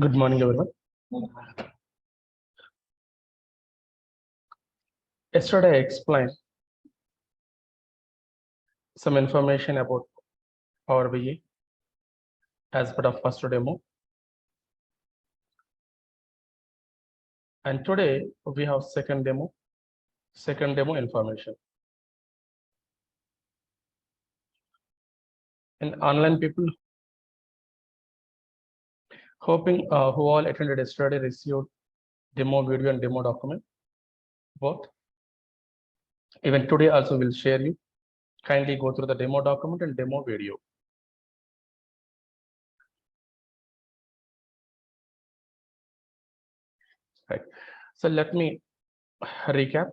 Good morning, everyone. Yesterday, I explained some information about Power BI as part of first demo. And today, we have second demo information. And online people, hoping who all attended yesterday received demo video and demo document, both. Even today also will share you. Kindly go through the demo document and demo video. Right. So let me recap.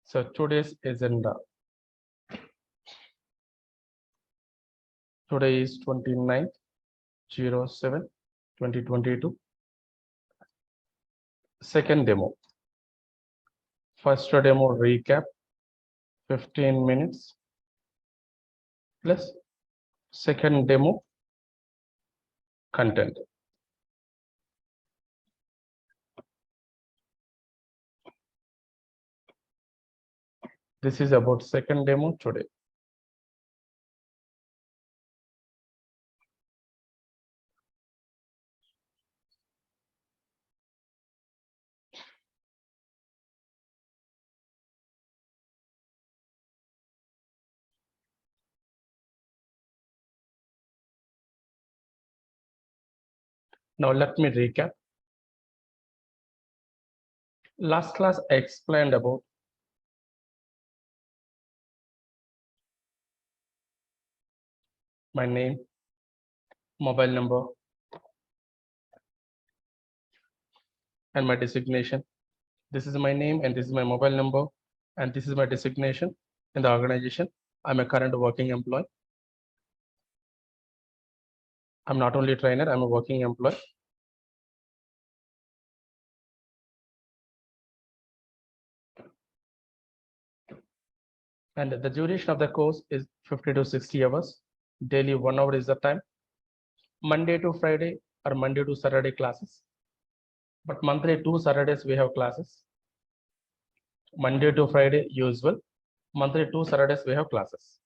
So today's agenda. Today is 29/07/2022. Second demo. First demo recap, 15 minutes plus second demo content. This is about second demo today. Now let me recap. Last class I explained about my name, mobile number, and my designation. This is my name and this is my mobile number, and this is my designation in the organization. I'm a current working employee. I'm not only a trainer, I'm a working employee. And the duration of the course is 50 to 60 hours. Daily 1 hour is the time. Monday to Friday or Monday to Saturday classes. But monthly 2 Saturdays we have classes. Monday to Friday usual. Monthly 2 Saturdays we have classes.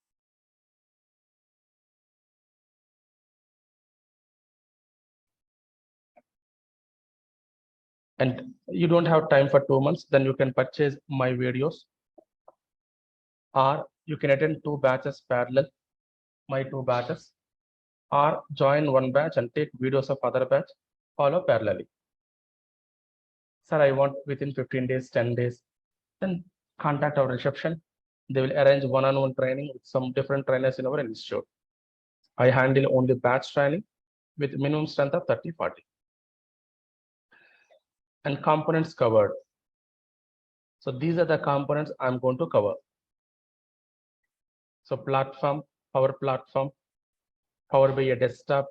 And you don't have time for 2 months, then you can purchase my videos, or you can attend 2 batches parallel, my 2 batches, or join 1 batch and take videos of other batch, follow parallelly. Sir, I want within 15 days, 10 days, then contact our reception. They will arrange one-on-one training with some different trainers in our institute. I handle only batch training with minimum strength of 30-40. And components covered. So these are the components I'm going to cover. So platform, Power Platform, Power BI desktop,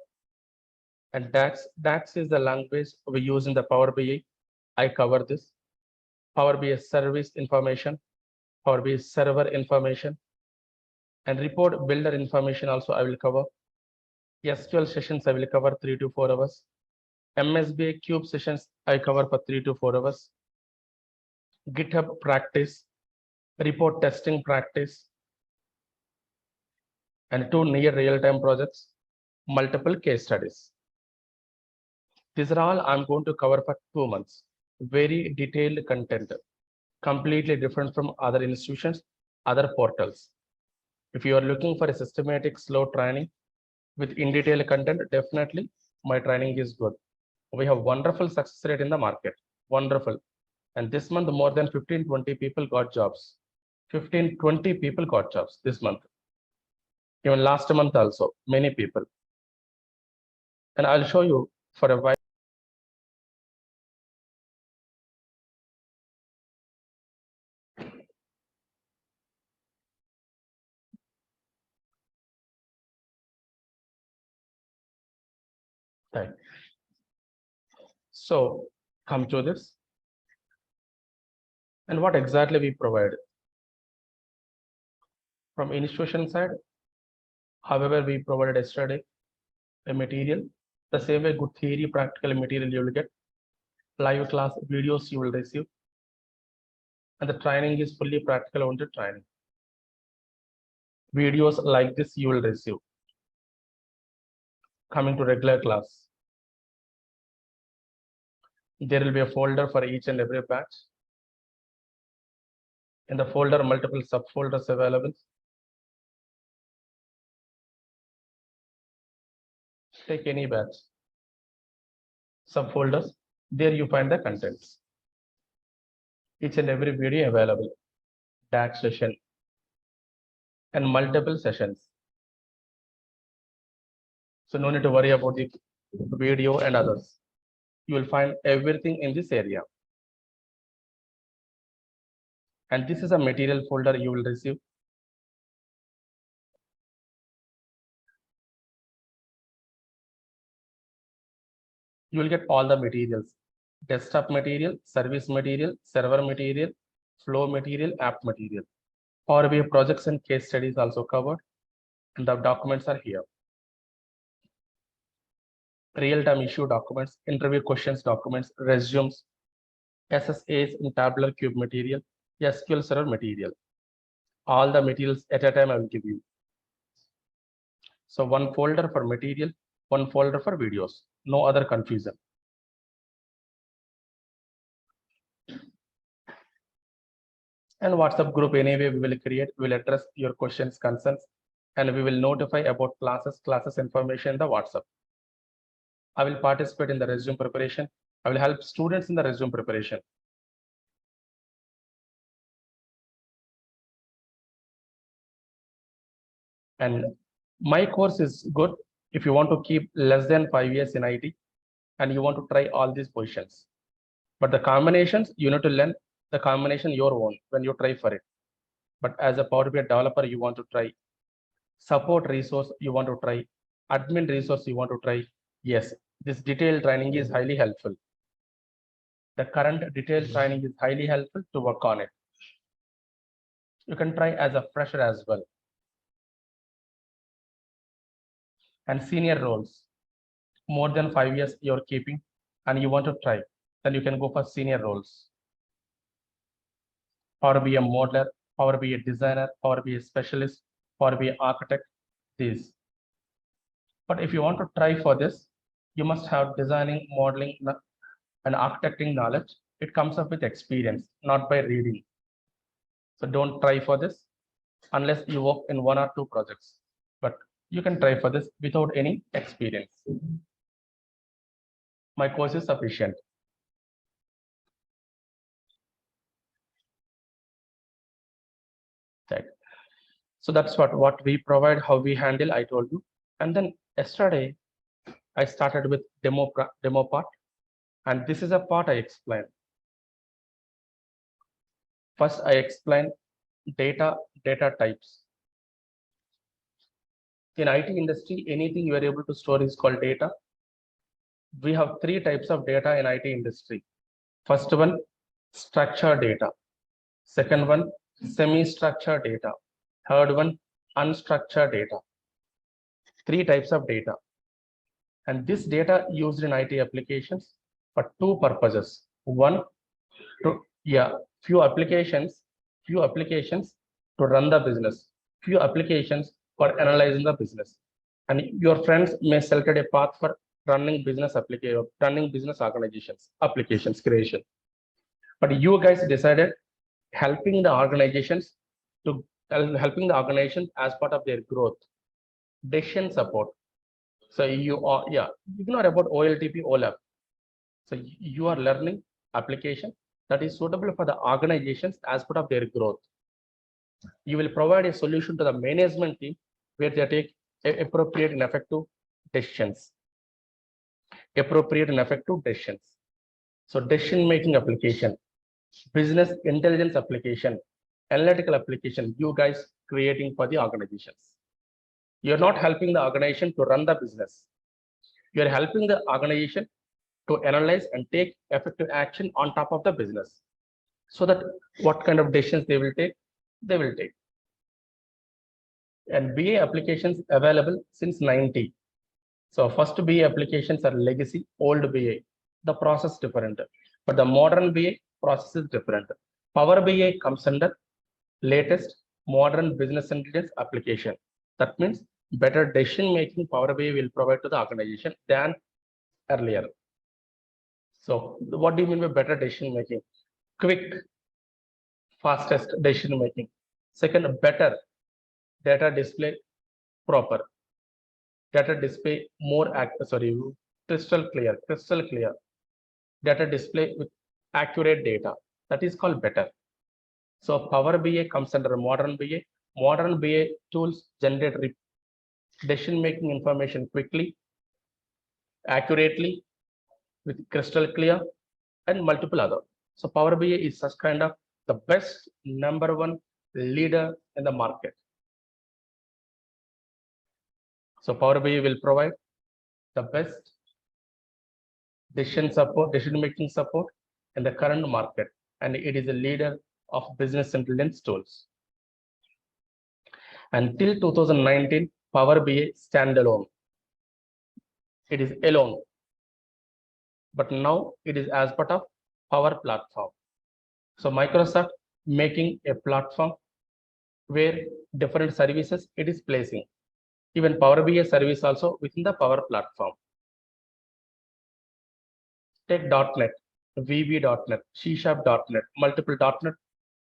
and DAX. DAX is the language we use in the Power BI. I cover this. Power BI service information, Power BI server information, and report builder information also I will cover. SQL sessions I will cover 3 to 4 hours. MSBI cube sessions I cover for 3 to 4 hours. GitHub practice, report testing practice, and 2 near real-time projects, multiple case studies. These are all I'm going to cover for 2 months. Very detailed content, completely different from other institutions, other portals. If you are looking for a systematic, slow training with in-detail content, definitely my training is good. We have wonderful success rate in the market, wonderful. And this month, more than 15-20 people got jobs. 15-20 people got jobs this month. Even last month also, many people. And I'll show you for a while. Right. So come to this. And what exactly we provide? From institution side, however, we provided yesterday a material. The same way, good theory, practical material you will get. Live class videos you will receive. And the training is fully practical oriented training. Videos like this you will receive. Coming to regular class, there will be a folder for each and every batch. In the folder, multiple subfolders available. Take any batch, subfolders, there you find the contents. Each and every video available, DAX session, and multiple sessions. So no need to worry about the video and others. You will find everything in this area. And this is a material folder you will receive. You will get all the materials: desktop material, service material, server material, flow material, app material. Power BI projects and case studies also covered, and the documents are here. Real-time issue documents, interview questions documents, resumes, SSAs in tabular cube material, SQL Server material. All the materials at a time I will give you. So one folder for material, one folder for videos, no other confusion. And WhatsApp group anyway we will create, we will address your questions, concerns, and we will notify about classes information in the WhatsApp. I will participate in the resume preparation. I will help students in the resume preparation. And my course is good if you want to keep less than 5 years in IT and you want to try all these positions. But the combinations, you need to learn the combination your own when you try for it. But as a Power BI developer, you want to try. Support resource, you want to try. Admin resource, you want to try. Yes, this detailed training is highly helpful. The current detailed training is highly helpful to work on it. You can try as a fresher as well. And senior roles, more than 5 years you're keeping and you want to try, then you can go for senior roles. Power BI modeler, Power BI designer, Power BI specialist, Power BI architect, these. But if you want to try for this, you must have designing, modeling, and architecting knowledge. It comes up with experience, not by reading. So don't try for this unless you work in 1 or 2 projects. But you can try for this without any experience. My course is sufficient. Right. So that's what we provide, how we handle, I told you. And then yesterday, I started with demo part. And this is a part I explained. First, I explained data types. In IT industry, anything you are able to store is called data. We have 3 types of data in IT industry. First one, structured data. Second one, semi-structured data. Third one, unstructured data. 3 types of data. And this data used in IT applications for 2 purposes. One, few applications to run the business, few applications for analyzing the business. And your friends may select a path for running business organizations, applications creation. But you guys decided helping the organizations as part of their growth, decision support. So you are, ignore about OLTP, OLAP. So you are learning application that is suitable for the organizations as part of their growth. You will provide a solution to the management team where they take appropriate and effective decisions. So decision-making application, business intelligence application, analytical application, you guys creating for the organizations. You're not helping the organization to run the business. You're helping the organization to analyze and take effective action on top of the business. So that what kind of decisions they will take. And BA applications available since 90. So first BA applications are legacy, old BA. The process different, but the modern BA process is different. Power BA comes under latest modern business intelligence application. That means better decision making Power BI will provide to the organization than earlier. So what do you mean by better decision making? Quick, fastest decision making. Second, better data display proper. Data display more crystal clear. Data display with accurate data. That is called better. So Power BI comes under modern BA. Modern BA tools generate decision-making information quickly, accurately, with crystal clear, and multiple other. So Power BI is such kind of the best number one leader in the market. So Power BI will provide the best decision-making support in the current market, and it is a leader of business intelligence tools. Until 2019, Power BI standalone. It is alone, but now it is as part of Power Platform. So Microsoft making a platform where different services it is placing. Even Power BI service also within the Power Platform. Take .NET, VB.NET, C#.NET, multiple .NET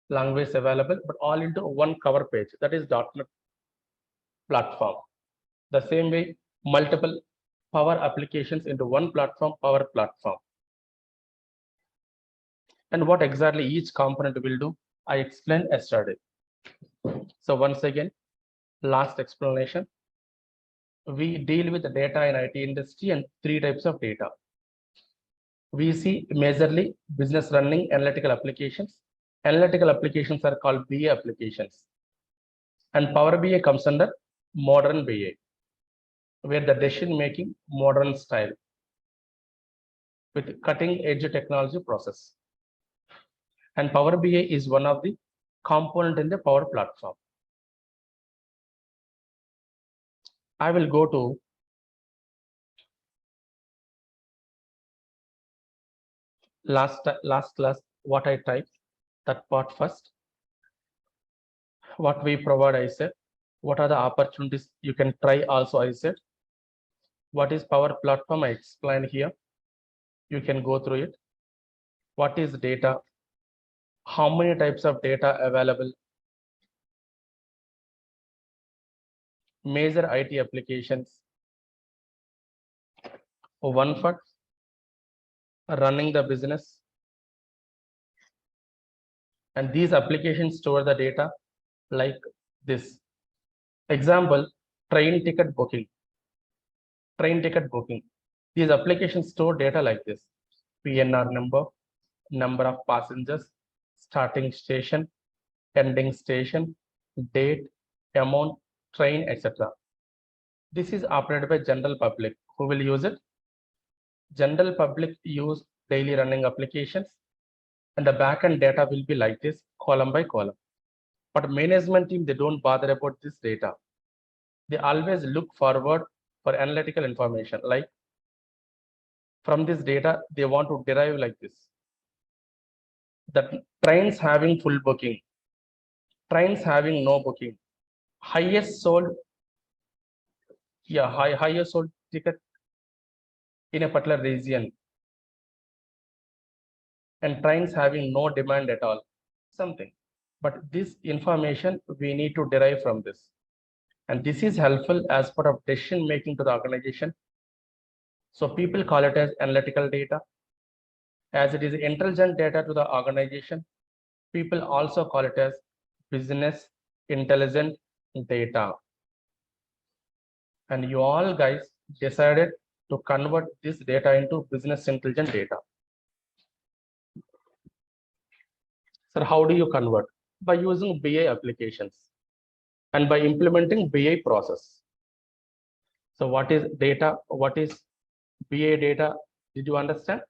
language available, but all into one cover page. That is .NET platform. The same way, multiple Power applications into one platform, Power Platform. And what exactly each component will do, I explained yesterday. So once again, last explanation. We deal with the data in IT industry and three types of data. We see majorly business running analytical applications. Analytical applications are called BA applications. And Power BI comes under modern BA, where the decision making modern style with cutting edge technology process. And Power BI is one of the component in the Power Platform. I will go to last class what I typed, that part first. What we provide, I said. What are the opportunities you can try also, I said. What is Power Platform, I explained here. You can go through it. What is data? How many types of data available? Major IT applications. One for running the business. And these applications store the data like this. Example, train ticket booking. Train ticket booking. These applications store data like this. PNR number, number of passengers, starting station, ending station, date, amount, train, etc. This is operated by general public. Who will use it? General public use daily running applications, and the backend data will be like this, column by column. But management team, they don't bother about this data. They always look forward for analytical information, like from this data, they want to derive like this. The trains having full booking, trains having no booking, highest sold, highest sold ticket in a particular region, and trains having no demand at all, something. But this information we need to derive from this. And this is helpful as part of decision making to the organization. So people call it as analytical data. As it is intelligent data to the organization, people also call it as business intelligent data. And you all guys decided to convert this data into business intelligent data. So how do you convert? By using BI applications and by implementing BI process. So what is data? What is BI data? Did you understand?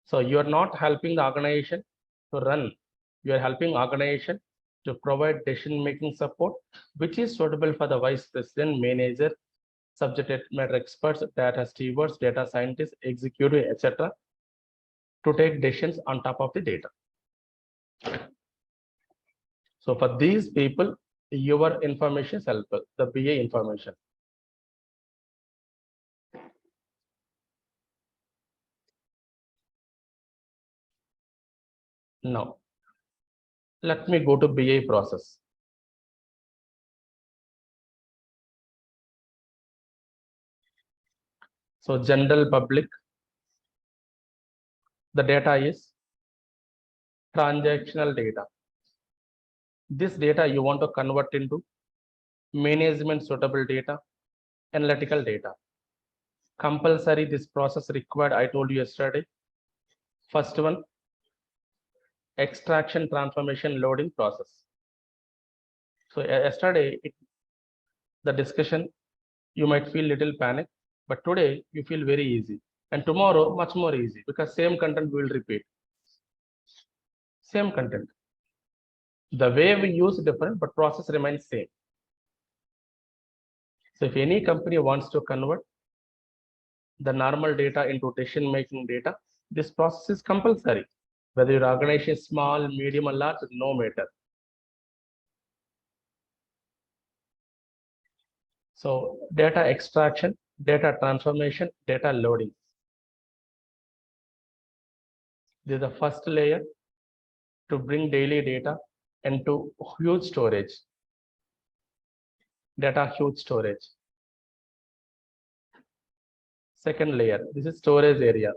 So you are not helping the organization to run. You are helping organization to provide decision-making support, which is suitable for the vice president, manager, subject matter experts, data stewards, data scientists, executive, etc., to take decisions on top of the data. So for these people, your information is helpful, the BA information. Now, let me go to BA process. So general public, the data is transactional data. This data you want to convert into management suitable data, analytical data. Compulsory this process required, I told you yesterday. First one, extraction, transformation, loading process. So yesterday, the discussion, you might feel little panic, but today you feel very easy. And tomorrow, much more easy, because same content we will repeat. Same content. The way we use different, but process remains same. So if any company wants to convert the normal data into decision-making data, this process is compulsory. Whether your organization is small, medium, or large, no matter. So data extraction, data transformation, data loading. This is the first layer to bring daily data into huge storage. Data huge storage. Second layer, this is storage area.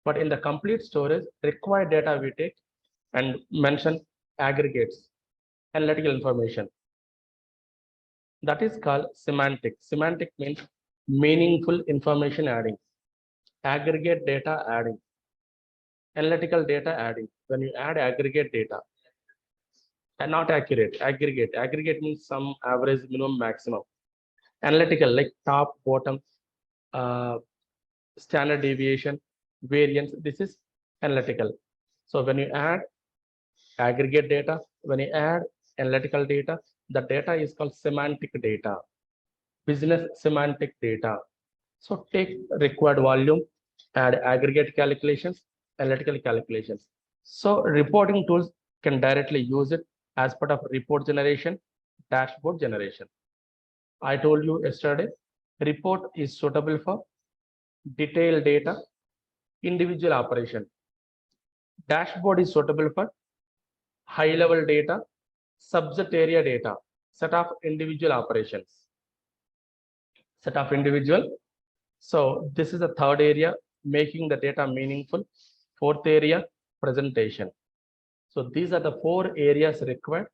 But in the complete storage, required data we take and mention aggregates, analytical information. That is called semantic. Semantic means meaningful information adding, aggregate data adding, analytical data adding. When you add aggregate data, and not accurate, aggregate. Aggregate means some average, minimum, maximum. Analytical, like top, bottom, standard deviation, variance. This is analytical. So when you add aggregate data, when you add analytical data, the data is called semantic data, business semantic data. So take required volume, add aggregate calculations, analytical calculations. So reporting tools can directly use it as part of report generation, dashboard generation. I told you yesterday, report is suitable for detailed data, individual operation. Dashboard is suitable for high level data, subject area data, set of individual operations. Set of individual. So this is the third area, making the data meaningful. Fourth area, presentation. So these are the 4 areas required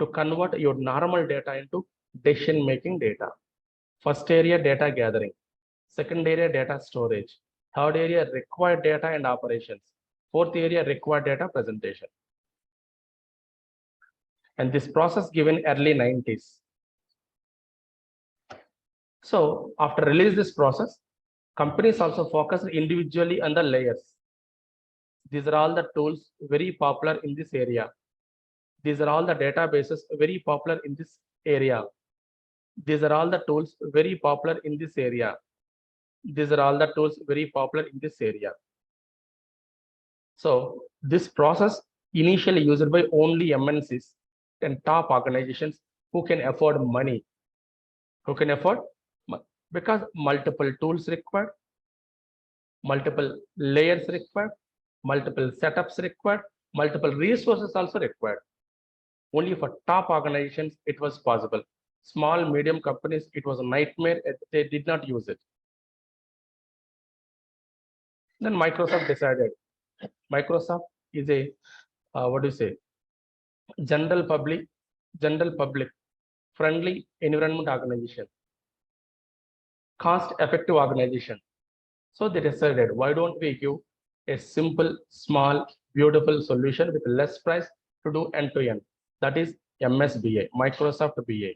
to convert your normal data into decision-making data. First area, data gathering. Second area, data storage. Third area, required data and operations. Fourth area, required data presentation. And this process given early 90s. So after release this process, companies also focus individually on the layers. These are all the tools very popular in this area. These are all the databases very popular in this area. These are all the tools very popular in this area. These are all the tools very popular in this area. So this process initially used by only MNCs and top organizations who can afford money. Who can afford? Because multiple tools required, multiple layers required, multiple setups required, multiple resources also required. Only for top organizations, it was possible. Small, medium companies, it was a nightmare. They did not use it. Then Microsoft decided. Microsoft is a, what do you say, general public friendly environment organization, cost effective organization. So they decided, why don't we give a simple, small, beautiful solution with less price to do end to end? That is MSBA, Microsoft BA,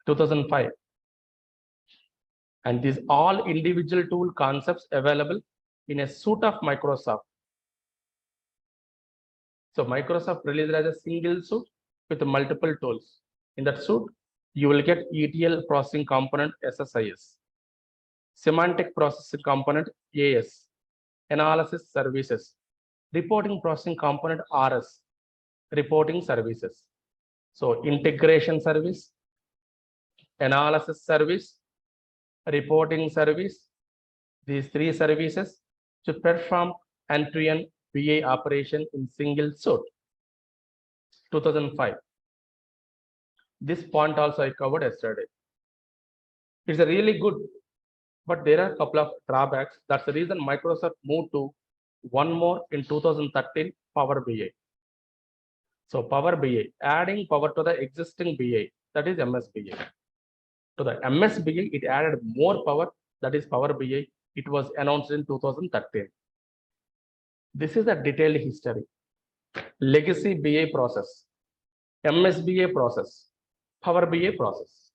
2005. And these all individual tool concepts available in a suite of Microsoft. So Microsoft released as a single suite with multiple tools. In that suite, You will get ETL processing component SSIS, semantic processing component AS, analysis services, reporting processing component RS, reporting services. So integration service, analysis service, reporting service, these three services to perform end-to-end BA operation in single suite. 2005. This point also I covered yesterday. It's a really good, but there are a couple of drawbacks. That's the reason Microsoft moved to one more in 2013, Power BI. So Power BI, adding power to the existing BI, that is MSBI. To the MSBI, it added more power, that is Power BI. It was announced in 2013. This is a detailed history. Legacy BA process, MSBA process, Power BI process.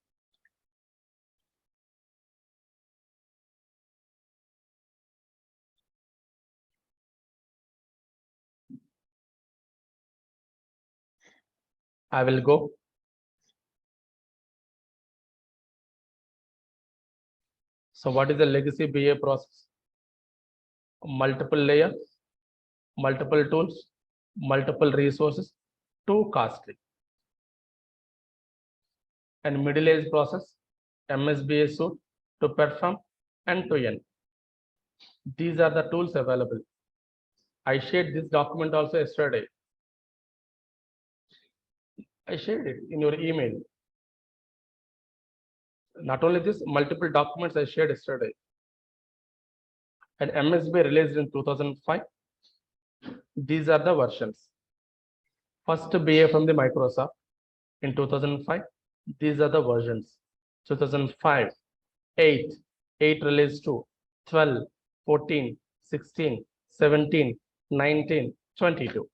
I will go. So what is the legacy BA process? Multiple layers, multiple tools, multiple resources, too costly. And middle age process, MSBA suite to perform end-to-end. These are the tools available. I shared this document also yesterday. I shared it in your email. Not only this, multiple documents I shared yesterday. And MSBA released in 2005. These are the versions. First BA from the Microsoft in 2005. These are the versions. 2005, 8, 8 release 2, 12, 14, 16, 17, 19, 22.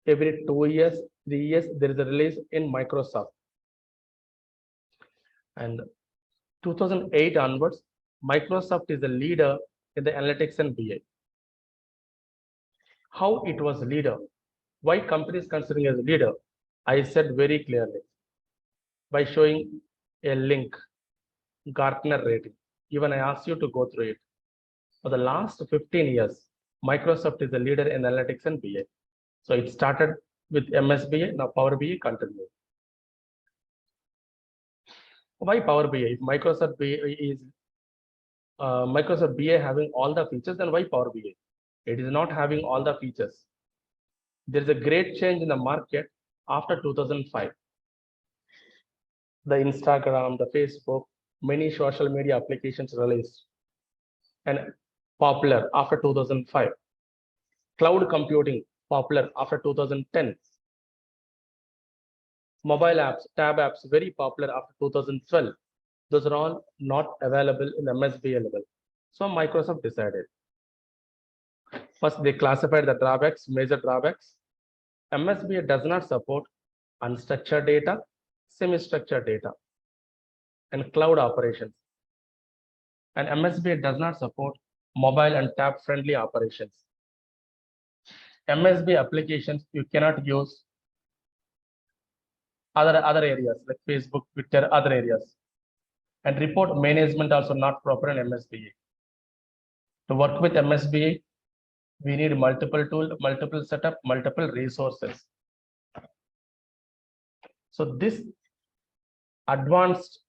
Every 2 years, 3 years, there is a release in Microsoft. And 2008 onwards, Microsoft is a leader in the analytics and BI. How it was a leader? Why companies considering as a leader? I said very clearly by showing a link, Gartner rating. Even I asked you to go through it. For the last 15 years, Microsoft is a leader in analytics and BI. So it started with MSBA, now Power BI continues. Why Power BI? If Microsoft BI is Microsoft BI having all the features, then why Power BI? It is not having all the features. There is a great change in the market after 2005. The Instagram, the Facebook, many social media applications released and popular after 2005. Cloud computing popular after 2010. Mobile apps, tab apps, very popular after 2012. Those are all not available in MSBA level. So Microsoft decided. First, they classified the drawbacks, major drawbacks. MSBA does not support unstructured data, semi-structured data, and cloud operations. And MSBA does not support mobile and tab-friendly operations. MSBA applications, you cannot use other areas like Facebook, Twitter, other areas. And report management also not proper in MSBA. To work with MSBA, we need multiple tools, multiple setup, multiple resources. So this advanced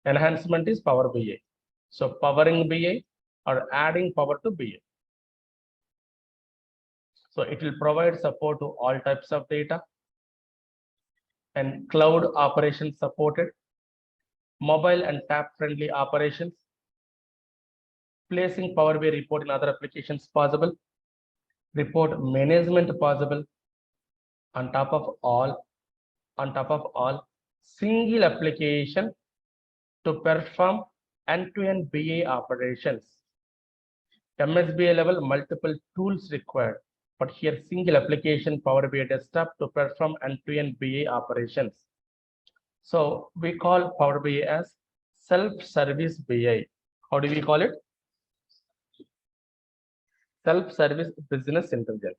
enhancement is Power BI. So powering BI or adding power to BI. So it will provide support to all types of data and cloud operations supported, mobile and tab friendly operations, placing Power BI report in other applications possible, report management possible, on top of all, single application to perform end-to-end BA operations. MSBA level, multiple tools required, but here single application Power BI desktop to perform end-to-end BA operations. So we call Power BI as self-service BI. How do we call it? Self-service business intelligence.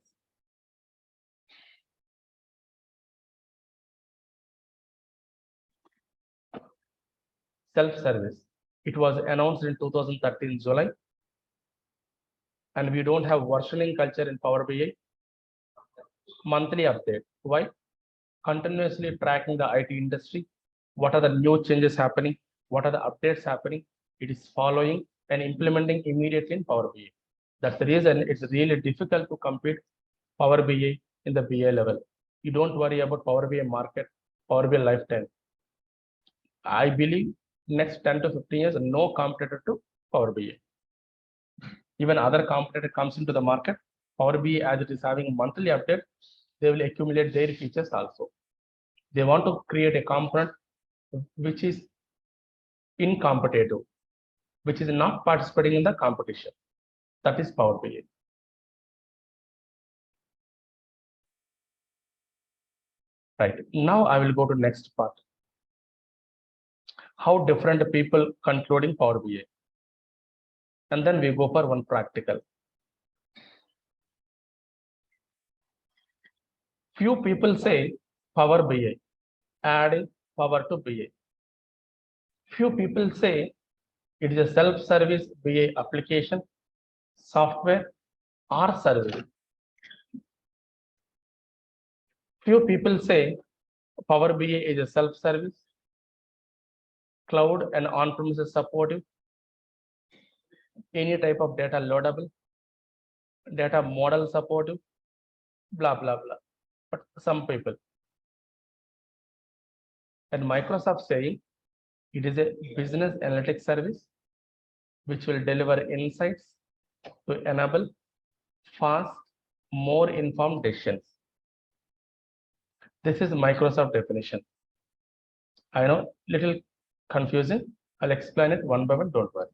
self-service. It was announced in 2013 July, and we don't have versioning culture in Power BI. Monthly update. Why? Continuously tracking the IT industry. What are the new changes happening? What are the updates happening? It is following and implementing immediately in Power BI. That's the reason it's really difficult to compete Power BI in the BI level. You don't worry about Power BI market, Power BI lifetime. I believe next 10 to 15 years, no competitor to Power BI. Even other competitor comes into the market, Power BI as it is having monthly update, they will accumulate their features also. They want to create a component which is incompetitive, which is not participating in the competition. That is Power BI. Right. Now I will go to next part. How different people concluding Power BI. And then we go for one practical. Few people say Power BI, adding power to BI. Few people say it is a self-service BI application, software, or service. Few people say Power BI is a self-service, cloud and on-premises supportive, any type of data loadable, data model supportive, blah, blah, blah. But some people. And Microsoft saying it is a business analytics service which will deliver insights to enable fast, more informed decisions. This is Microsoft definition. I know, little confusing. I'll explain it one by one, don't worry.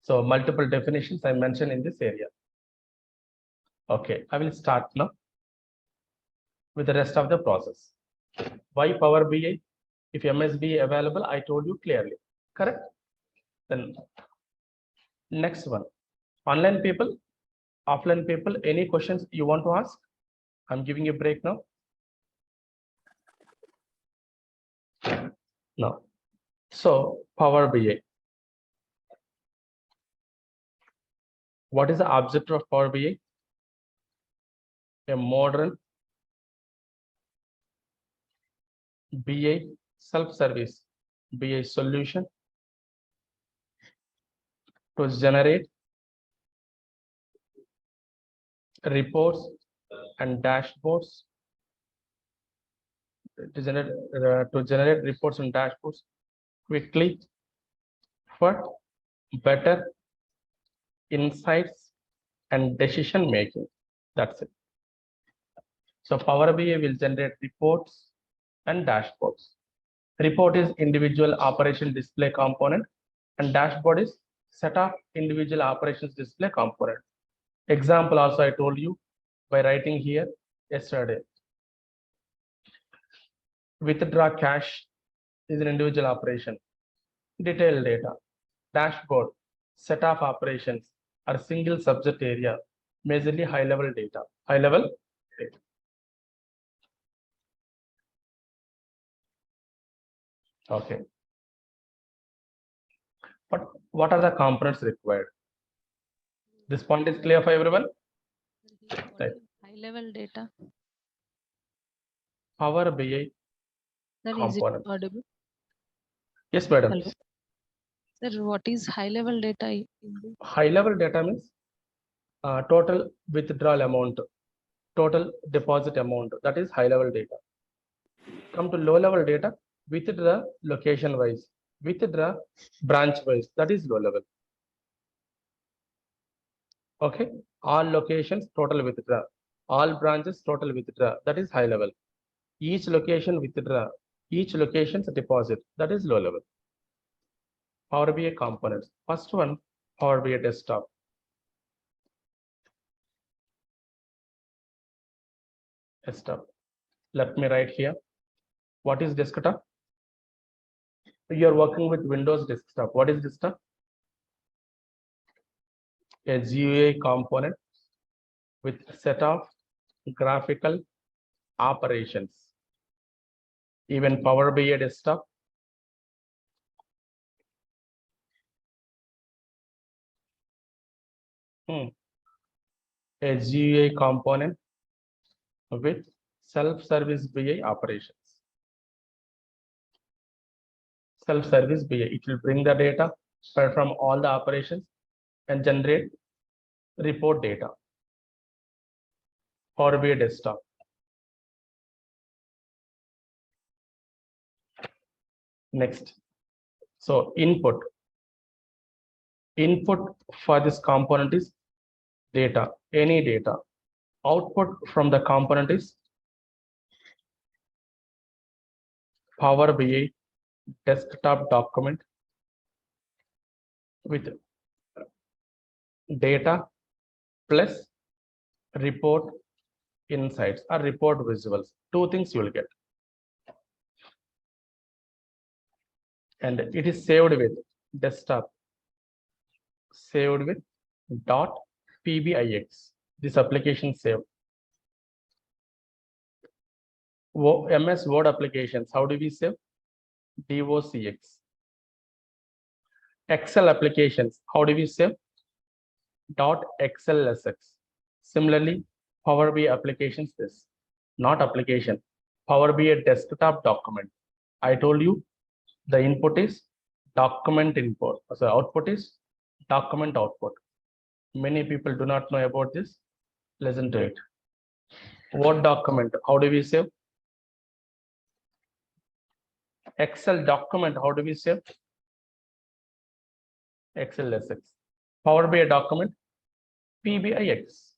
So multiple definitions I mentioned in this area. Okay, I will start now with the rest of the process. Why Power BI? If MSB available, I told you clearly, correct? Then next one, online people, offline people, any questions you want to ask? I'm giving you a break now. No. So Power BI. What is the objective of Power BI? A modern BI self-service BI solution to generate reports and dashboards, to generate reports and dashboards quickly for better insights and decision making. That's it. So Power BI will generate reports and dashboards. Report is individual operation display component, and dashboard is set of individual operations display component. Example also I told you by writing here yesterday. Withdraw cash is an individual operation. Detailed data. Dashboard, set of operations or single subject area, majorly high level data. High level data. Okay. But what are the components required? This point is clear for everyone? Right. High level data. Power BI component. Is it audible? Yes, madam. Hello. Sir, what is high level data? High level data means total withdrawal amount, total deposit amount. That is high level data. Come to low level data, withdraw location wise, withdraw branch wise. That is low level. Okay, all locations total withdraw, all branches total withdraw. That is high level. Each location withdraw, each location's deposit. That is low level. Power BI components. First one, Power BI desktop. Desktop. Let me write here. What is desktop? You are working with Windows desktop. What is desktop? A GUI component with set of graphical operations. Even Power BI desktop a GUI component with self-service BI operations. Self-service BI, it will bring the data, perform all the operations, and generate report data. Power BI desktop. Next, so input for this component is data, any data. Output from the component is Power BI desktop document with data plus report insights or report visuals. Two things you will get. And it is saved with desktop, saved with .pbix. This application saved. MS Word applications, how do we save? DOCX. Excel applications, how do we save? .xlsx. Similarly, Power BI applications, this not application, Power BI desktop document. I told you the input is document input, so output is document output. Many people do not know about this. Listen to it. Word document, how do we save? Excel document, how do we save? XLSX. Power BI document, PBIX.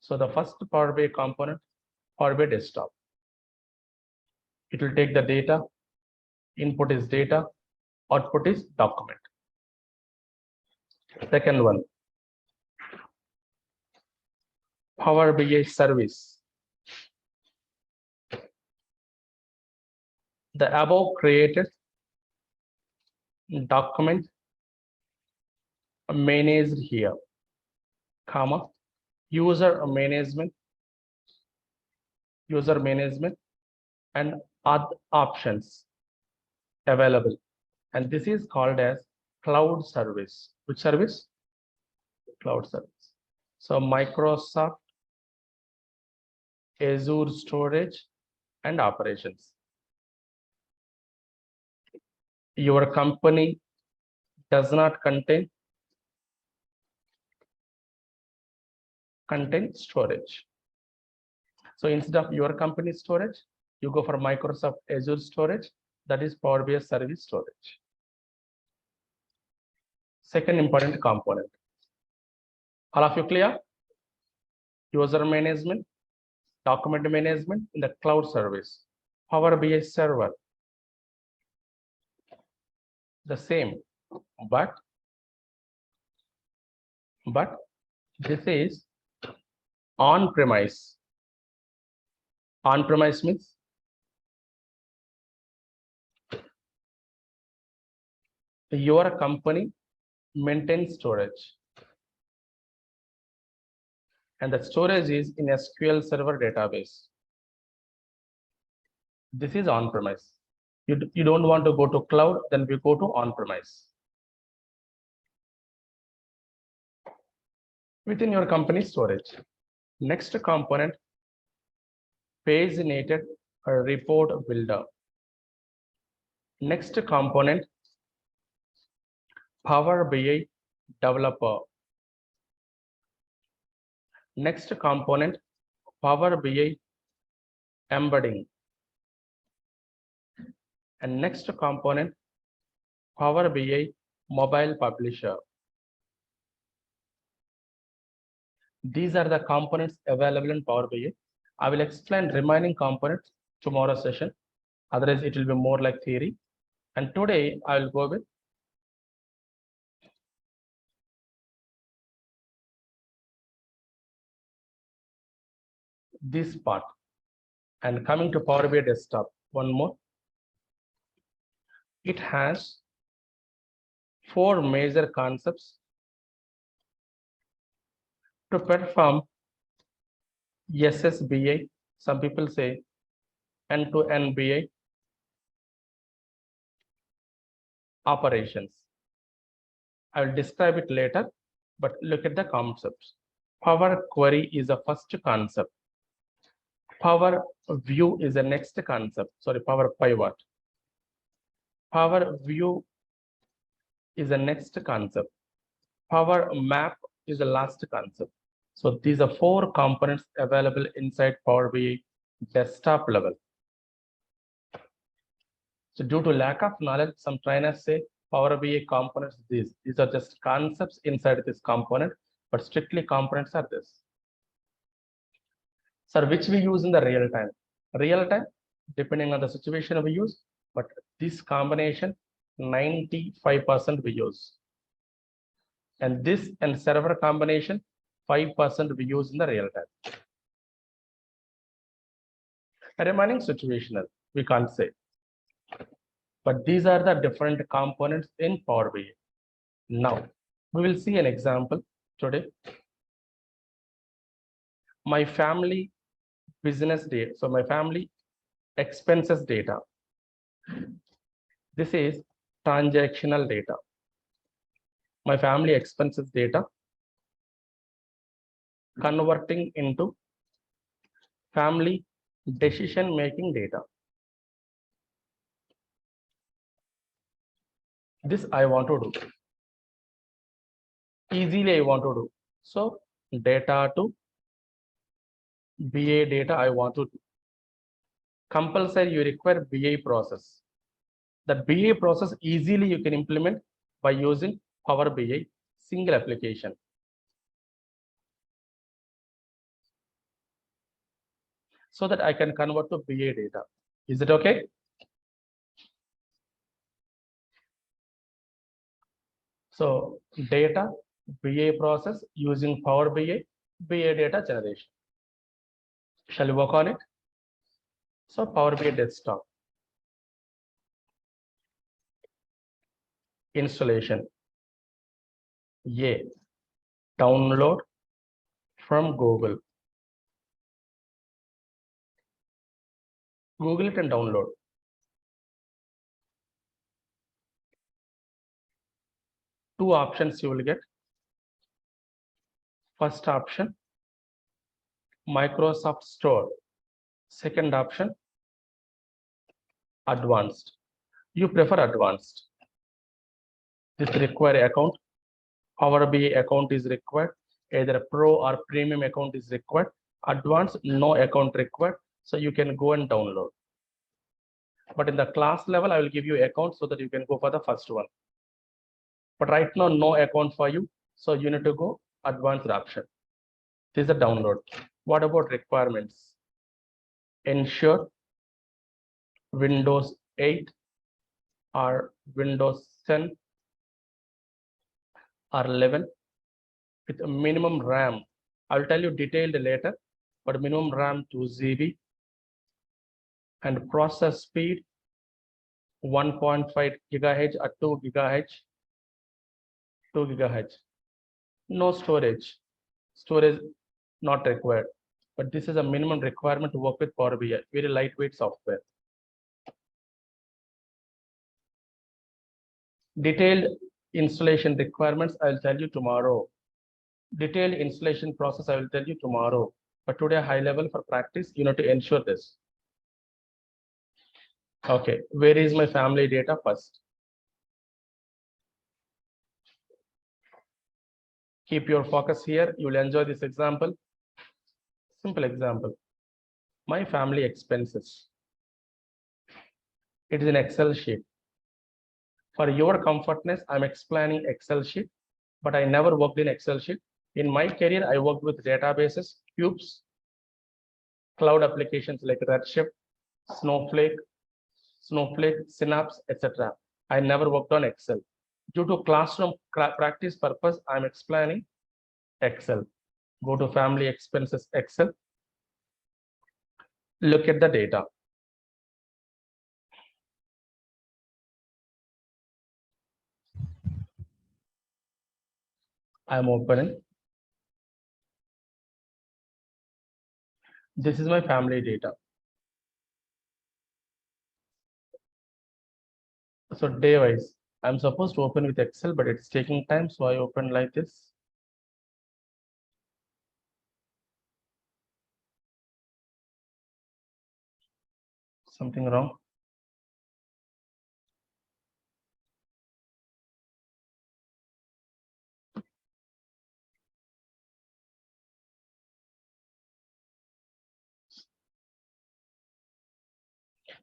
So the first Power BI component, Power BI desktop. It will take the data, input is data, output is document. Second one, Power BI service. The above created document managed here, comma, user management and other options available. And this is called as cloud service. Which service? Cloud service. So Microsoft Azure storage and operations. Your company does not contain storage. So instead of your company storage, you go for Microsoft Azure storage, that is Power BI service storage. Second important component. All of you clear? User management, document management in the cloud service. Power BI server. The same, but this is on-premise. On-premise means your company maintains storage, and the storage is in SQL Server database. This is on-premise. You don't want to go to cloud, then we go to on-premise. Within your company storage. Next component, paginated report builder. Next component, Power BI developer. Next component, Power BI embedding. And next component, Power BI mobile publisher. These are the components available in Power BI. I will explain remaining components tomorrow session. Otherwise, it will be more like theory. And today I will go with this part. And coming to Power BI desktop, one more. It has 4 major concepts To perform SSBA, some people say end-to-end BA operations. I will describe it later, but look at the concepts. Power query is the first concept. Power view is the next concept. Sorry, power pivot. Power view is the next concept. Power map is the last concept. So these are 4 components available inside Power BI desktop level. So due to lack of knowledge, some trainers say Power BI components, these are just concepts inside this component, but strictly components are this. Sir, which we use in the real time? Real time, depending on the situation we use, but this combination, 95% we use. And this and server combination, 5% we use in the real time. Remaining situational, we can't say. But these are the different components in Power BI. Now, we will see an example today. My family business data, so my family expenses data. This is transactional data. My family expenses data converting into family decision-making data. This I want to do. Easily I want to do. So data to BA data I want to do. Compulsory you require BA process. The BA process easily you can implement by using Power BI single application. So that I can convert to BA data. Is it okay? So data, BA process using Power BI, BA data generation. Shall we work on it? So Power BI desktop. Installation. A. Download from Google. Google it and download. Two options you will get. First option, Microsoft Store. Second option, advanced. You prefer advanced. This require account. Power BI account is required. Either a pro or premium account is required. Advanced, no account required. So you can go and download. But in the class level, I will give you account so that you can go for the first one. But right now, no account for you. So you need to go advanced option. This is a download. What about requirements? Ensure Windows 8 or Windows 10 or 11 with a minimum RAM. I'll tell you detailed later, but minimum RAM 2 GB and process speed 1.5 gigahertz or 2 gigahertz. 2 gigahertz. No storage. Storage not required. But this is a minimum requirement to work with Power BI. Very lightweight software. Detailed installation requirements, I'll tell you tomorrow. Detailed installation process, I will tell you tomorrow. But today, high level for practice, you need to ensure this. Okay, where is my family data first? Keep your focus here. You will enjoy this example. Simple example. My family expenses. It is an Excel sheet. For your comfortness, I'm explaining Excel sheet, but I never worked in Excel sheet. In my career, I worked with databases, cubes, cloud applications like Redshift, Snowflake, Synapse, etc. I never worked on Excel. Due to classroom practice purpose, I'm explaining Excel. Go to family expenses, Excel. Look at the data. I'm opening. This is my family data. So day wise, I'm supposed to open with Excel, but it's taking time. So I open like this. Something wrong.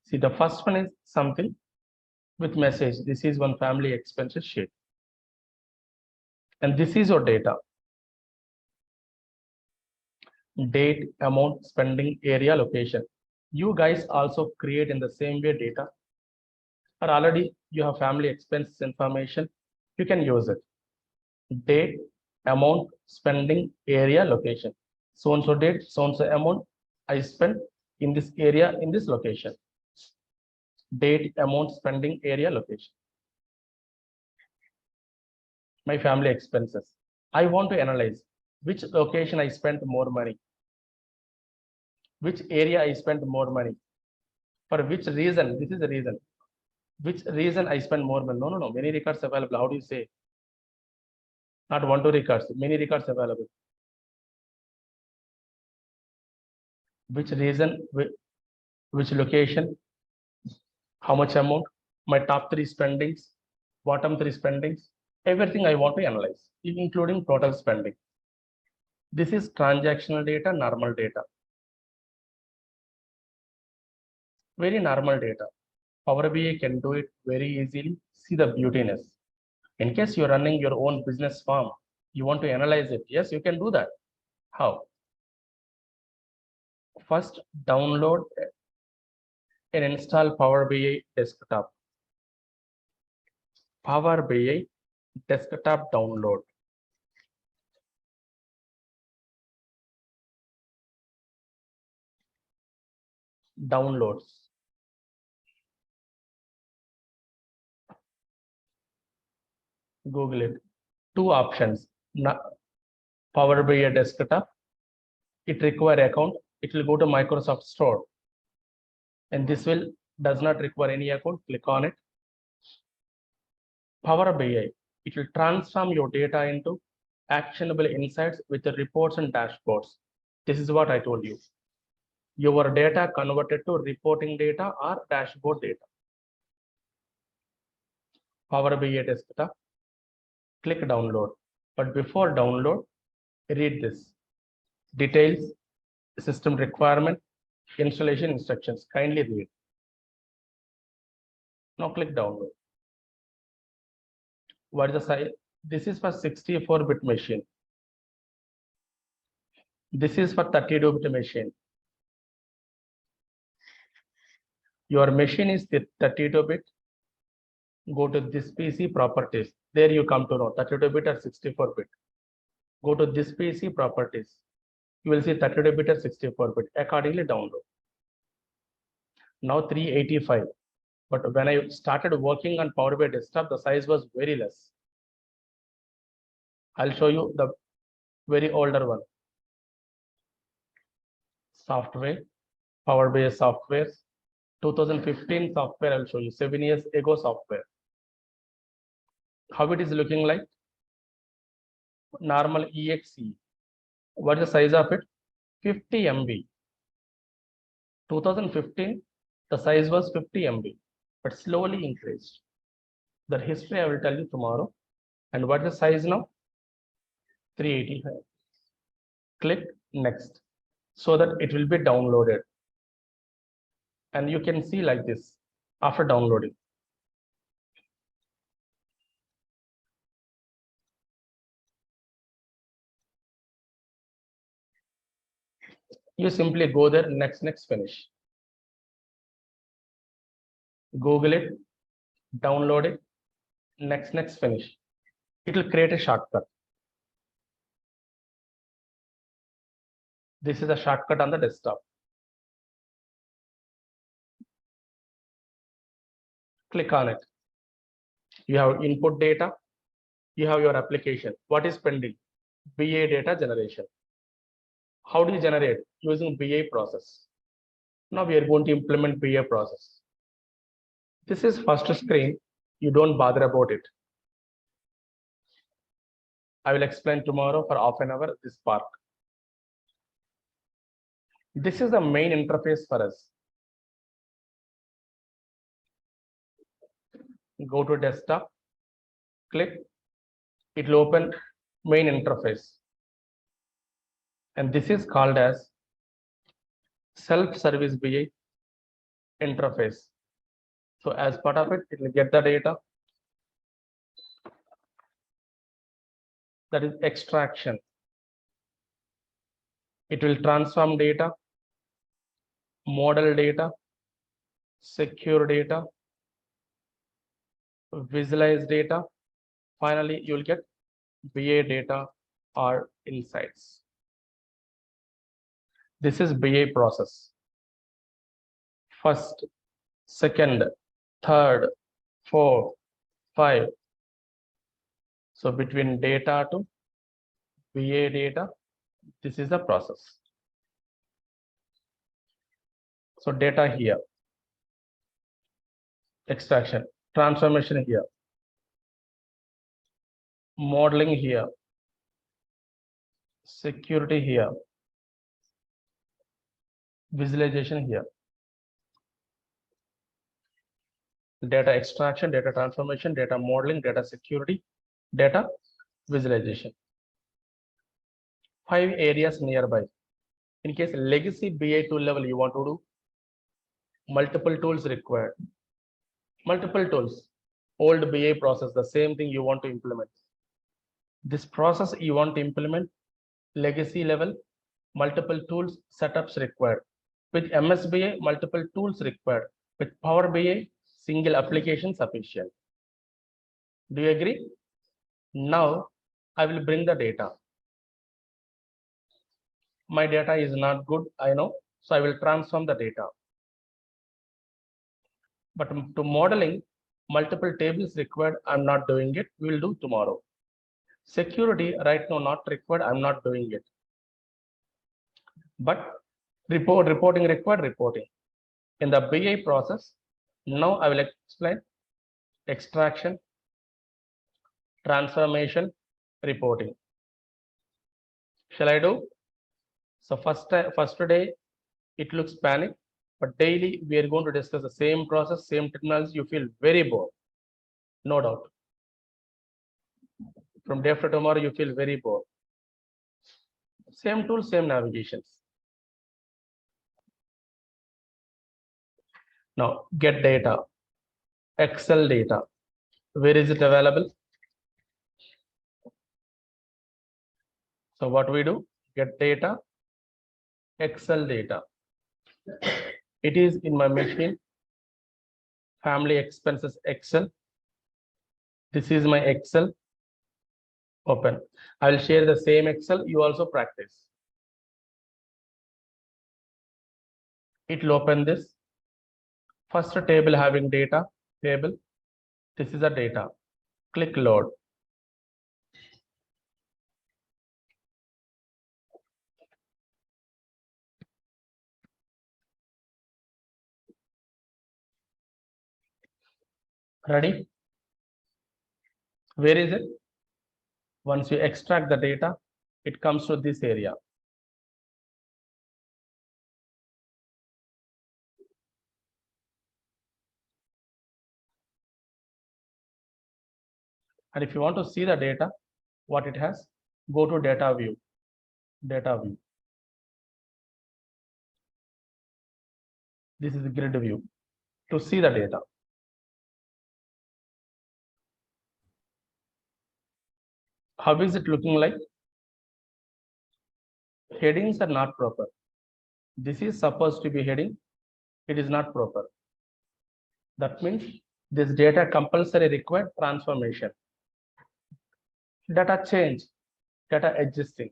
See, the first one is something with message. This is one family expenses sheet. And this is your data. Date, amount, spending, area, location. You guys also create in the same way data. Or already you have family expenses information. You can use it. Date, amount, spending, area, location. So and so date, so and so amount I spent in this area, in this location. Date, amount, spending, area, location. My family expenses. I want to analyze which location I spent more money, which area I spent more money, for which reason. This is the reason. Which reason I spend more money. No. Many records available. How do you say? Not one, two records. Many records available. Which reason, which location, how much amount, my top three spendings, bottom three spendings, everything I want to analyze, including total spending. This is transactional data, normal data. Very normal data. Power BI can do it very easily. See the beautiness. In case you're running your own business farm, you want to analyze it. Yes, you can do that. How? First, download and install Power BI desktop. Power BI desktop download. Downloads. Google it. Two options. Power BI desktop. It require account. It will go to Microsoft Store. And this will does not require any account. Click on it. Power BI. It will transform your data into actionable insights with the reports and dashboards. This is what I told you. Your data converted to reporting data or dashboard data. Power BI desktop. Click download. But before download, read this. Details, system requirement, installation instructions. Kindly read. Now click download. What is the size? This is for 64-bit machine. This is for 32-bit machine. Your machine is 32-bit. Go to this PC properties. There you come to know 32-bit or 64-bit. Go to this PC properties. You will see 32-bit or 64-bit. Accordingly download. Now 385. But when I started working on Power BI desktop, the size was very less. I'll show you the very older one. Software, Power BI software, 2015 software. I'll show you 7 years ago software. How it is looking like? Normal EXE. What is the size of it? 50 MB. 2015, the size was 50 MB, but slowly increased. The history I will tell you tomorrow. And what is the size now? 385. Click next so that it will be downloaded. And you can see like this after downloading. You simply go there, next, finish. Google it, download it, next, finish. It will create a shortcut. This is a shortcut on the desktop. Click on it. You have input data. You have your application. What is pending? BA data generation. How do you generate? Using BA process. Now we are going to implement BA process. This is first screen. You don't bother about it. I will explain tomorrow for half an hour this part. This is the main interface for us. Go to desktop, click, it will open main interface. And this is called as self-service BA interface. So as part of it, it will get the data. That is extraction. It will transform data, model data, secure data, visualize data. Finally, you will get BA data or insights. This is BA process. First, second, third, fourth, 5. So between data to BA data, this is the process. So data here, extraction, transformation here, modeling here, security here, visualization here, data extraction, data transformation, data modeling, data security, data visualization. 5 areas nearby. In case legacy BA tool level you want to do, multiple tools required. Multiple tools, old BA process, the same thing you want to implement. This process you want to implement, legacy level, multiple tools, setups required. With MSBA, multiple tools required. With Power BA, single application sufficient. Do you agree? Now, I will bring the data. My data is not good, I know, so I will transform the data. But to modeling, multiple tables required, I'm not doing it, we will do tomorrow. Security, right now not required, I'm not doing it. But reporting required, reporting. In the BA process, now I will explain extraction, transformation, reporting. Shall I do? So first day, it looks panic, but daily we are going to discuss the same process, same technology. You feel very bored, no doubt. From day after tomorrow, you feel very bored. Same tool, same navigations. Now get data, Excel data. Where is it available? So what we do? Get data, Excel data. It is in my machine, family expenses Excel. This is my Excel. Open. I will share the same Excel. You also practice. It will open this. First table having data table. This is the data. Click load. Ready? Where is it? Once you extract the data, it comes to this area. And if you want to see the data, what it has, go to data view. Data view. This is the grid view to see the data. How is it looking like? Headings are not proper. This is supposed to be heading. It is not proper. That means this data compulsory required transformation. Data change, data existing.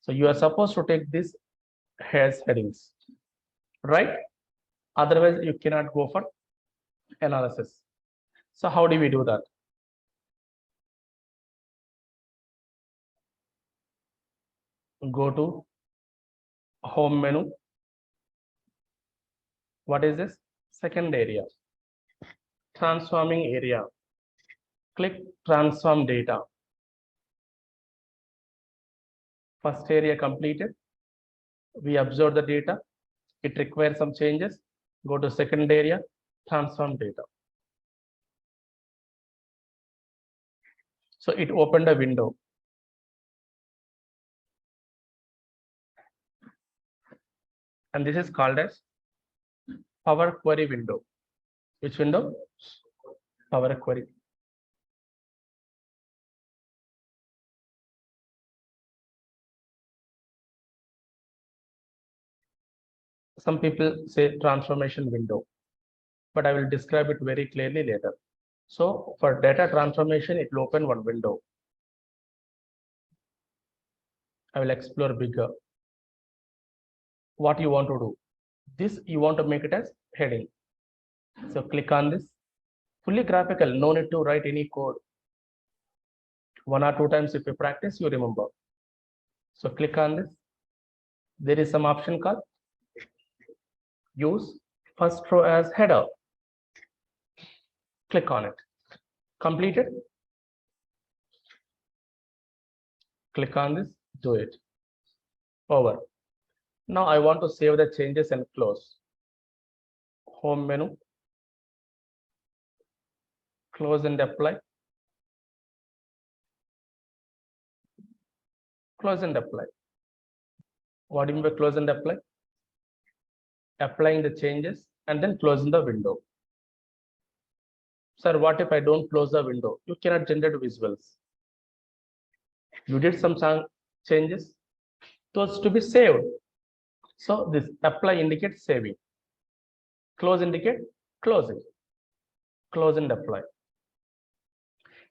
So you are supposed to take this as headings, right? Otherwise, you cannot go for analysis. So how do we do that? Go to home menu. What is this? Second area, transforming area. Click transform data. First area completed. We observe the data. It requires some changes. Go to second area, transform data. So it opened a window. And this is called as Power Query window. Which window? Power Query. Some people say transformation window, but I will describe it very clearly later. So for data transformation, it will open one window. I will explore bigger. What you want to do? This you want to make it as heading. So click on this. Fully graphical, no need to write any code. 1 or 2 times if you practice, you remember. So click on this. There is some option called use first row as header. Click on it. Completed. Click on this, do it. Over. Now I want to save the changes and close. Home menu. Close and apply. Close and apply. What do you mean by close and apply? Applying the changes and then closing the window. Sir, what if I don't close the window? You cannot generate visuals. You did some changes, those to be saved. So this apply indicates saving. Close indicate closing. Close and apply.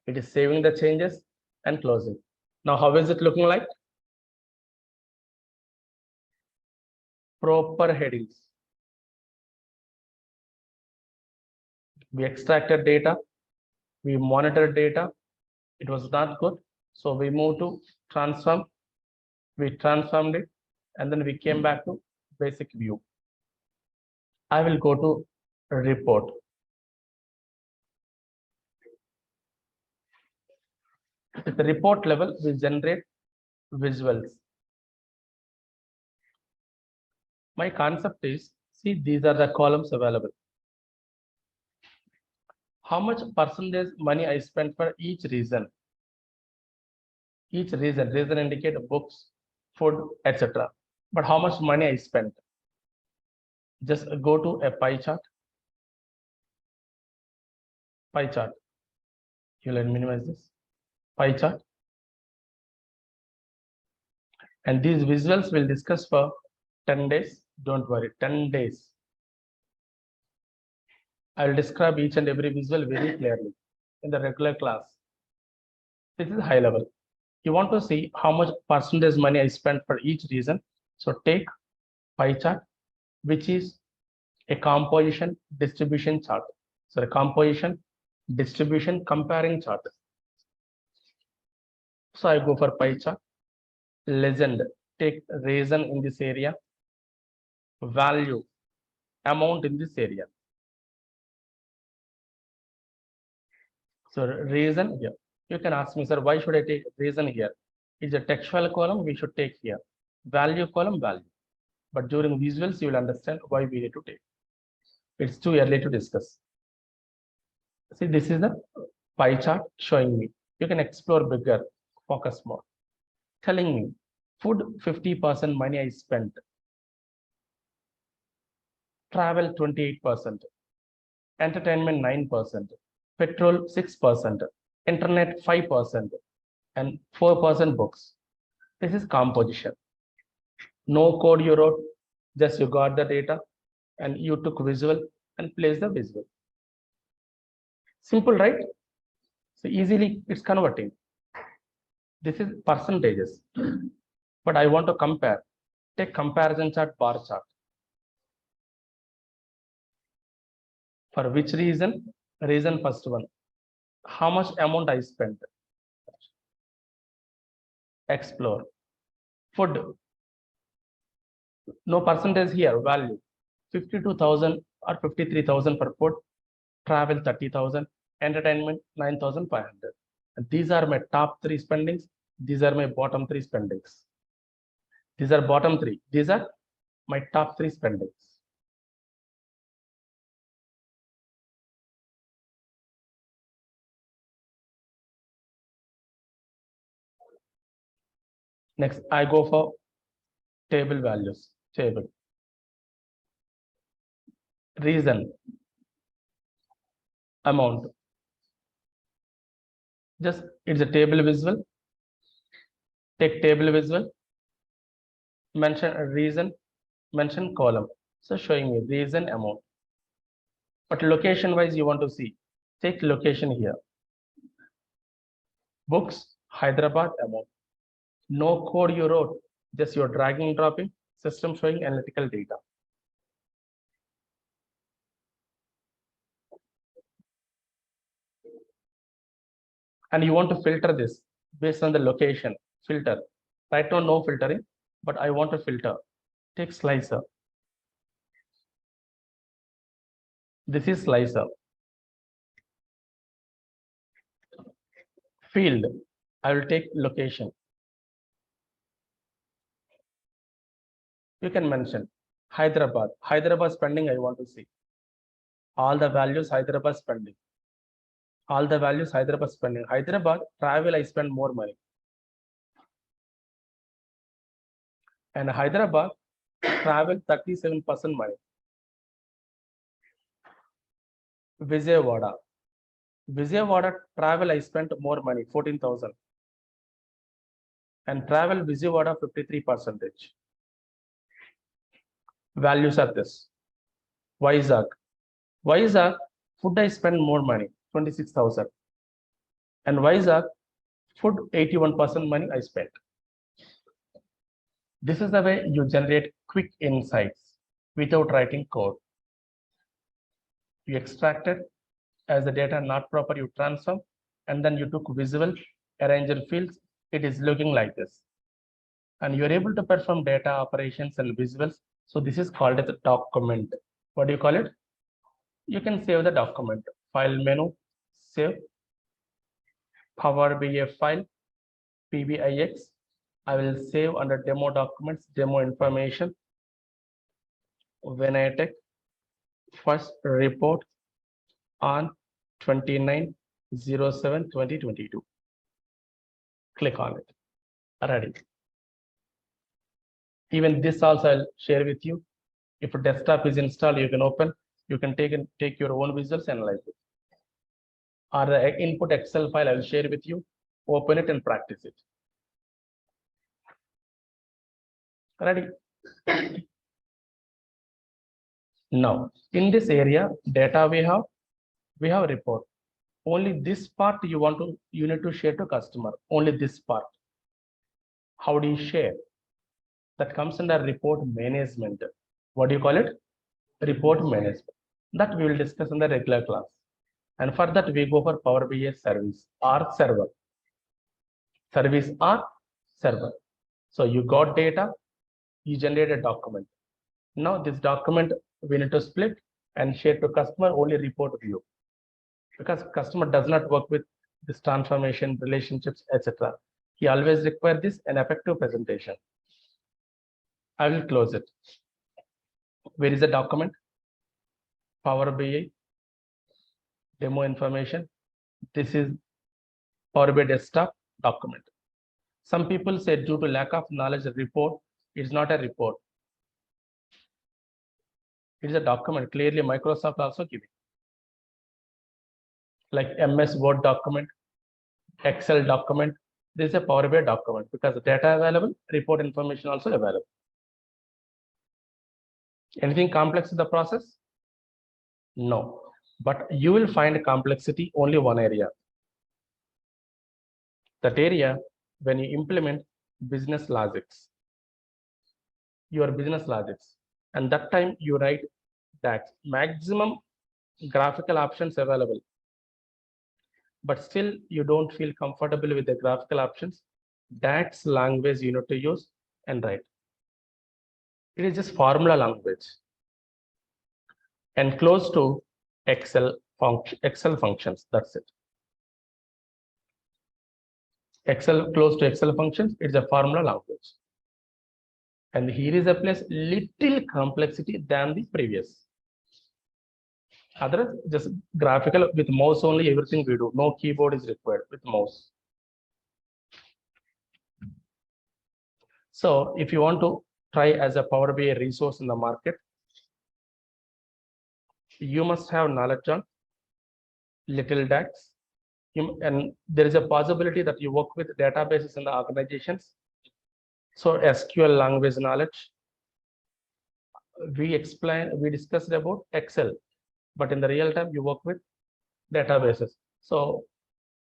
It is saving the changes and closing. Now, how is it looking like? Proper headings. We extracted data. We monitored data. It was not good. So we moved to transform. We transformed it. And then we came back to basic view. I will go to report. At the report level, we generate visuals. My concept is, see, these are the columns available. How much percentage money I spent for each reason? Each reason indicate books, food, etc. But how much money I spent? Just go to a pie chart. Pie chart. You will minimize this. Pie chart. And these visuals we'll discuss for 10 days. Don't worry, 10 days. I will describe each and every visual very clearly in the regular class. This is high level. You want to see how much percentage money I spent for each reason. So take pie chart, which is a composition distribution chart. So a composition distribution comparing chart. So I go for pie chart. Legend, take reason in this area. Value, amount in this area. So reason here. You can ask me, sir, why should I take reason here? It's a textual column we should take here. Value column, value. But during visuals, you will understand why we need to take. It's too early to discuss. See, this is the pie chart showing me. You can explore bigger, focus more. Telling me, food 50% money I spent. Travel 28%. Entertainment 9%. Petrol 6%. Internet 5%. And 4% books. This is composition. No code you wrote, just you got the data and you took visual and placed the visual. Simple, right? So easily it's converting. This is percentages. But I want to compare. Take comparison chart, bar chart. For which reason? Reason first one. How much amount I spent? Explore. Food. No percentage here, value 52,000 or 53,000 for food, travel 30,000, entertainment 9,500. These are my top three spendings. These are my bottom three spendings. These are bottom three. These are my top three spendings. Next, I go for table values. Table. Reason. Amount. Just it's a table visual. Take table visual. Mention a reason. Mention column. So showing me reason, amount. But location wise, you want to see. Take location here. Books, Hyderabad, amount. No code you wrote, just you're dragging and dropping, system showing analytical data. And you want to filter this based on the location, filter. Right now, no filtering, but I want to filter. Take slicer. This is slicer. Field, I will take location. You can mention Hyderabad. Hyderabad spending, I want to see. All the values, Hyderabad spending. All the values, Hyderabad spending. Hyderabad, travel, I spend more money. And Hyderabad, travel 37% money. Vijayawada. Vijayawada travel, I spent more money, 14,000. And travel Vijayawada 53%. Values are this. Vizag. Vizag, food I spend more money, 26,000. And Vizag, food 81% money I spent. This is the way you generate quick insights without writing code. You extract it as the data not proper, you transform, and then you took visual, arranger fields. It is looking like this. And you're able to perform data operations and visuals. So this is called as a document. What do you call it? You can save the document. File menu, save, Power BI file, PBIX. I will save under demo documents, demo information. Vinaytech first report on 29/07/2022. Click on it. Ready. Even this also I'll share with you. If a desktop is installed, you can open. You can take your own visuals and analyze it. Or the input Excel file I will share with you. Open it and practice it. Ready. Now, in this area, data we have a report. Only this part you need to share to customer. Only this part. How do you share? That comes under report management. What do you call it? Report management. That we will discuss in the regular class. And for that, we go for Power BI service or server. Service or server. So you got data, you generate a document. Now this document we need to split and share to customer only report view. Because customer does not work with this transformation, relationships, etc. He always requires this an effective presentation. I will close it. Where is the document? Power BI, demo information. This is Power BI desktop document. Some people say due to lack of knowledge, report is not a report. It is a document. Clearly, Microsoft also giving. Like MS Word document, Excel document. This is a Power BI document because the data available, report information also available. Anything complex in the process? No, but you will find complexity only one area. That area when you implement business logics, your business logics, and that time you write that maximum graphical options available, but still you don't feel comfortable with the graphical options. That's language you need to use and write. It is just formula language and close to Excel functions. That's it. Close to Excel functions. It's a formula language. And here is a place little complexity than the previous. Otherwise, just graphical with mouse only, everything we do. No keyboard is required with mouse. So if you want to try as a Power BI resource in the market, you must have knowledge on little DAX. And there is a possibility that you work with databases in the organizations. So SQL language knowledge. We discussed about Excel, but in the real time, you work with databases. So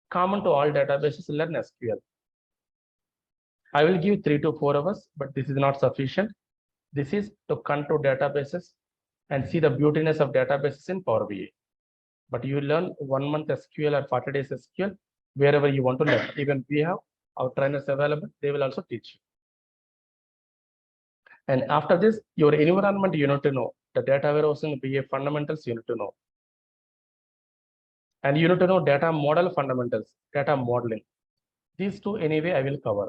common to all databases, learn SQL. I will give 3 to 4 hours, but this is not sufficient. This is to contour databases and see the beautiness of databases in Power BI. But you learn 1 month SQL or 40 days SQL wherever you want to learn. Even we have our trainers available, they will also teach you. And after this, your environment you need to know. The data warehousing BA fundamentals you need to know. And you need to know data model fundamentals, data modeling. These two anyway I will cover.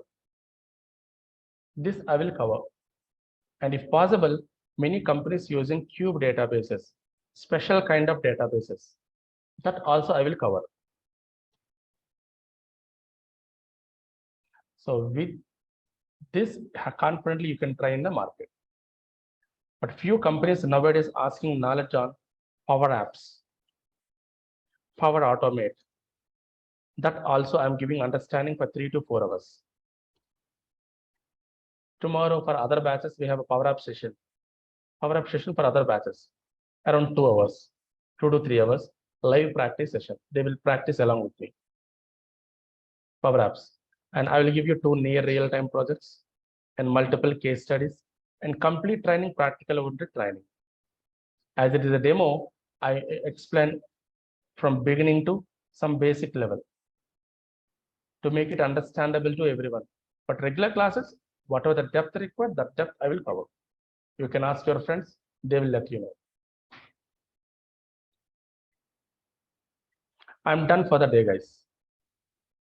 This I will cover. And if possible, many companies using cube databases, special kind of databases. That also I will cover. So with this, confidently you can try in the market. But few companies nowadays asking knowledge on Power Apps, Power Automate. That also I'm giving understanding for 3 to 4 hours. Tomorrow for other batches, we have a Power App session. Power App session for other batches, around 2 hours, 2 to 3 hours, live practice session. They will practice along with me. Power Apps. And I will give you 2 near real-time projects and multiple case studies and complete training, practical oriented training. As it is a demo, I explain from beginning to some basic level to make it understandable to everyone. But regular classes, whatever the depth required, that depth I will cover. You can ask your friends, they will let you know. I'm done for the day, guys.